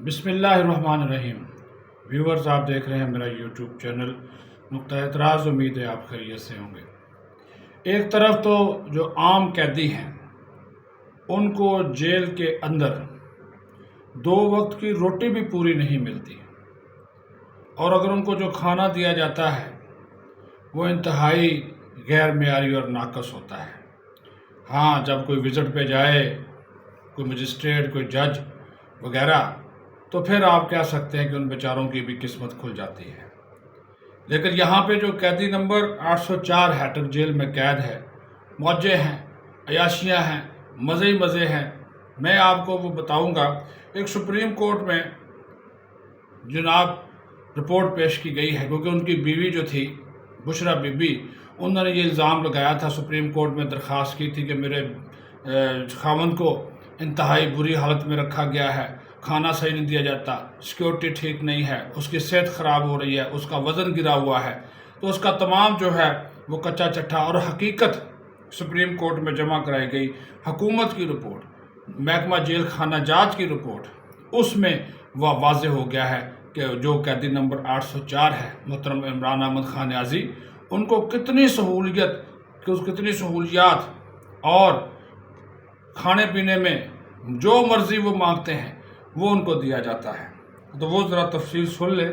بسم اللہ الرحمن الرحیم۔ ویورز، آپ دیکھ رہے ہیں میرا یوٹیوب چینل نقطہ اعتراض۔ امید ہے آپ خیریت سے ہوں گے۔ ایک طرف تو جو عام قیدی ہیں ان کو جیل کے اندر 2 وقت کی روٹی بھی پوری نہیں ملتی، اور اگر ان کو جو کھانا دیا جاتا ہے وہ انتہائی غیر معیاری اور ناقص ہوتا ہے۔ ہاں، جب کوئی وزٹ پہ جائے، کوئی مجسٹریٹ، کوئی جج وغیرہ، تو پھر آپ کہہ سکتے ہیں کہ ان بیچاروں کی بھی قسمت کھل جاتی ہے۔ لیکن یہاں پہ جو قیدی نمبر 804 ہیٹر جیل میں قید ہے، موجے ہیں، عیاشیاں ہیں، مزے ہی مزے ہیں۔ میں آپ کو وہ بتاؤں گا۔ ایک سپریم کورٹ میں جناب رپورٹ پیش کی گئی ہے، کیونکہ ان کی بیوی جو تھی بشرا بی بی، انہوں نے یہ الزام لگایا تھا، سپریم کورٹ میں درخواست کی تھی کہ میرے خاوند کو انتہائی بری حالت میں رکھا گیا ہے، کھانا صحیح نہیں دیا جاتا، سیکیورٹی ٹھیک نہیں ہے، اس کی صحت خراب ہو رہی ہے، اس کا وزن گرا ہوا ہے۔ تو اس کا تمام جو ہے وہ کچا چٹھا اور حقیقت سپریم کورٹ میں جمع کرائی گئی۔ حکومت کی رپورٹ، محکمہ جیل خانہ جات کی رپورٹ، اس میں وہ واضح ہو گیا ہے کہ جو قیدی نمبر 804 ہے، محترم عمران احمد خان نیازی، ان کو کتنی سہولیات اور کھانے پینے میں جو مرضی وہ مانگتے ہیں وہ ان کو دیا جاتا ہے۔ تو وہ ذرا تفصیل سن لیں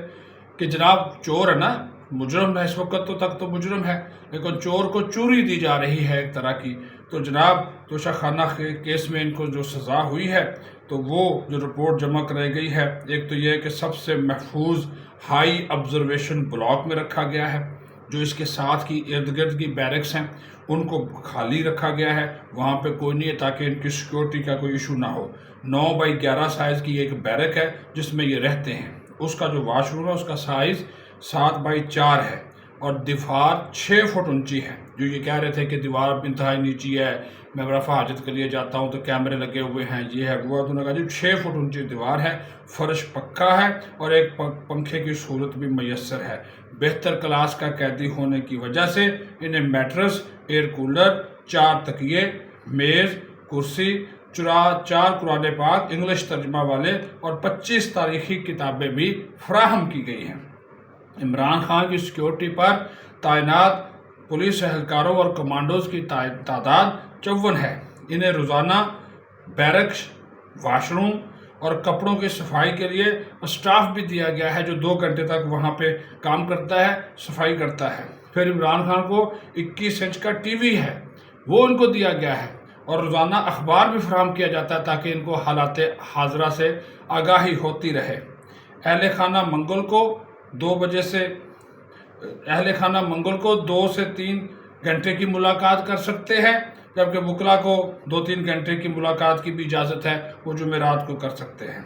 کہ جناب چور ہے نا، مجرم ہے، اس وقت تک تو مجرم ہے، لیکن چور کو چوری دی جا رہی ہے ایک طرح کی۔ تو جناب توشہ خانہ کیس میں ان کو جو سزا ہوئی ہے، تو وہ جو رپورٹ جمع کرائی گئی ہے، ایک تو یہ ہے کہ سب سے محفوظ ہائی آبزرویشن بلاک میں رکھا گیا ہے، جو اس کے ساتھ کی ارد گرد کی بیرکس ہیں ان کو خالی رکھا گیا ہے، وہاں پہ کوئی نہیں ہے تاکہ ان کی سیکیورٹی کا کوئی ایشو نہ ہو۔ 9x11 سائز کی ایک بیرک ہے جس میں یہ رہتے ہیں۔ اس کا جو واش روم ہے اس کا سائز 7x4 ہے، اور دیوار 6 فٹ اونچی ہے۔ جو یہ کہہ رہے تھے کہ دیوار انتہائی نیچی ہے، میں رفع حاجت کے لیے جاتا ہوں تو کیمرے لگے ہوئے ہیں، یہ ہے وہ ہے، تو انہوں نے کہا جی 6 فٹ اونچی دیوار ہے، فرش پکا ہے، اور ایک پنکھے کی سہولت بھی میسر ہے۔ بہتر کلاس کا قیدی ہونے کی وجہ سے انہیں میٹرس، ایئر کولر، 4 تکیے، میز، کرسی، 4 قرآن پاک انگلش ترجمہ والے اور 25 تاریخی کتابیں بھی فراہم کی گئی ہیں۔ عمران خان کی سیکیورٹی پر تعینات پولیس اہلکاروں اور کمانڈوز کی تعداد 54 ہے۔ انہیں روزانہ بیرکس، واش روم اور کپڑوں کی صفائی کے لیے اسٹاف بھی دیا گیا ہے، جو 2 گھنٹے تک وہاں پہ کام کرتا ہے، صفائی کرتا ہے۔ پھر عمران خان کو 21 انچ کا ٹی وی ہے، وہ ان کو دیا گیا ہے، اور روزانہ اخبار بھی فراہم کیا جاتا ہے تاکہ ان کو حالات حاضرہ سے آگاہی ہوتی رہے۔ اہل خانہ منگل کو 2 سے 3 گھنٹے کی ملاقات کر سکتے ہیں، جبکہ وکلا کو 2-3 گھنٹے کی ملاقات کی بھی اجازت ہے، وہ جمعرات کو کر سکتے ہیں۔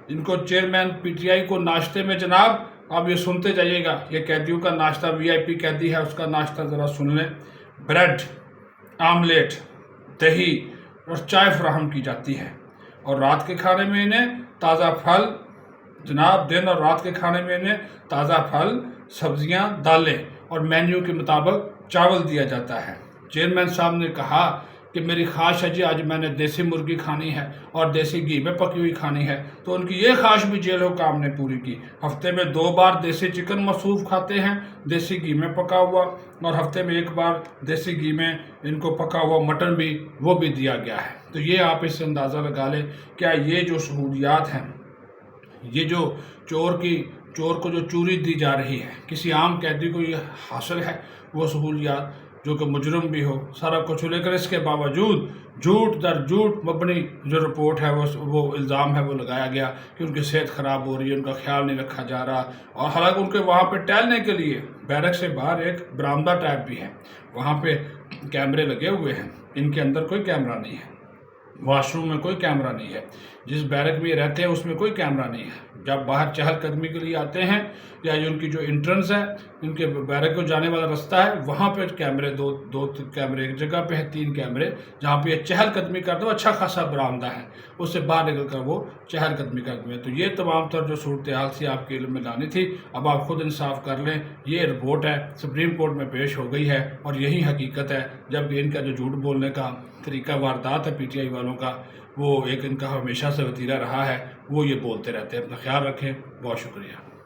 ان کو چیئرمین پی ٹی آئی کو ناشتے میں، جناب آپ یہ سنتے جائیے گا، یہ قیدیوں کا ناشتہ، وی آئی پی قیدی ہے، اس کا ناشتہ ذرا سن لیں۔ بریڈ، آملیٹ، دہی اور چائے فراہم کی جاتی ہے، اور رات کے کھانے میں انہیں تازہ پھل، جناب دن اور رات کے کھانے میں انہیں تازہ پھل، سبزیاں، دالیں اور مینیو کے مطابق چاول دیا جاتا ہے۔ چیئرمین صاحب نے کہا کہ میری خواہش ہے جی، آج میں نے دیسی مرغی کھانی ہے اور دیسی گھی میں پکی ہوئی کھانی ہے، تو ان کی یہ خواہش بھی جیل حکام نے پوری کی۔ ہفتے میں 2 بار دیسی چکن مصروف کھاتے ہیں، دیسی گھی میں پکا ہوا، اور ہفتے میں 1 بار دیسی گھی میں ان کو پکا ہوا مٹن بھی وہ بھی دیا گیا ہے۔ تو یہ آپ اس سے اندازہ لگا لیں کیا یہ جو سہولیات ہیں، یہ جو چور کو جو چوری دی جا رہی ہے، کسی عام قیدی کو یہ حاصل ہے وہ سہولیات، جو کہ مجرم بھی ہو، سارا کچھ، لیکن اس کے باوجود جھوٹ در جھوٹ مبنی جو رپورٹ ہے، وہ الزام ہے وہ لگایا گیا کہ ان کی صحت خراب ہو رہی ہے، ان کا خیال نہیں رکھا جا رہا، اور حالانکہ ان کے وہاں پہ ٹہلنے کے لیے بیرک سے باہر ایک برآمدہ ٹائپ بھی ہے، وہاں پہ کیمرے لگے ہوئے ہیں، ان کے اندر کوئی کیمرہ نہیں ہے، واش روم میں کوئی کیمرہ نہیں ہے، جس بیرک میں یہ رہتے ہیں اس میں کوئی کیمرہ نہیں ہے۔ جب باہر چہل قدمی کے لیے آتے ہیں، یا ان کی جو انٹرنس ہے، ان کے بیرک کو جانے والا رستہ ہے، وہاں پہ کیمرے دو کیمرے ایک جگہ پہ ہے، 3 کیمرے، جہاں پہ یہ چہل قدمی کرتے ہیں، اچھا خاصا برآمدہ ہے، اس سے باہر نکل کر وہ چہل قدمی کرتے ہیں۔ تو یہ تمام تر جو صورتحال تھی آپ کے علم میں لانی تھی، اب آپ خود انصاف کر لیں۔ یہ رپورٹ ہے، سپریم کورٹ میں پیش ہو گئی ہے، اور یہی حقیقت ہے، جبکہ ان کا جو جھوٹ بولنے کا طریقہ واردات ہے پی ٹی آئی والوں کا، وہ ایک ان کا ہمیشہ سے وتیرہ رہا ہے، وہ یہ بولتے رہتے ہیں۔ اپنا خیال رکھیں، بہت شکریہ۔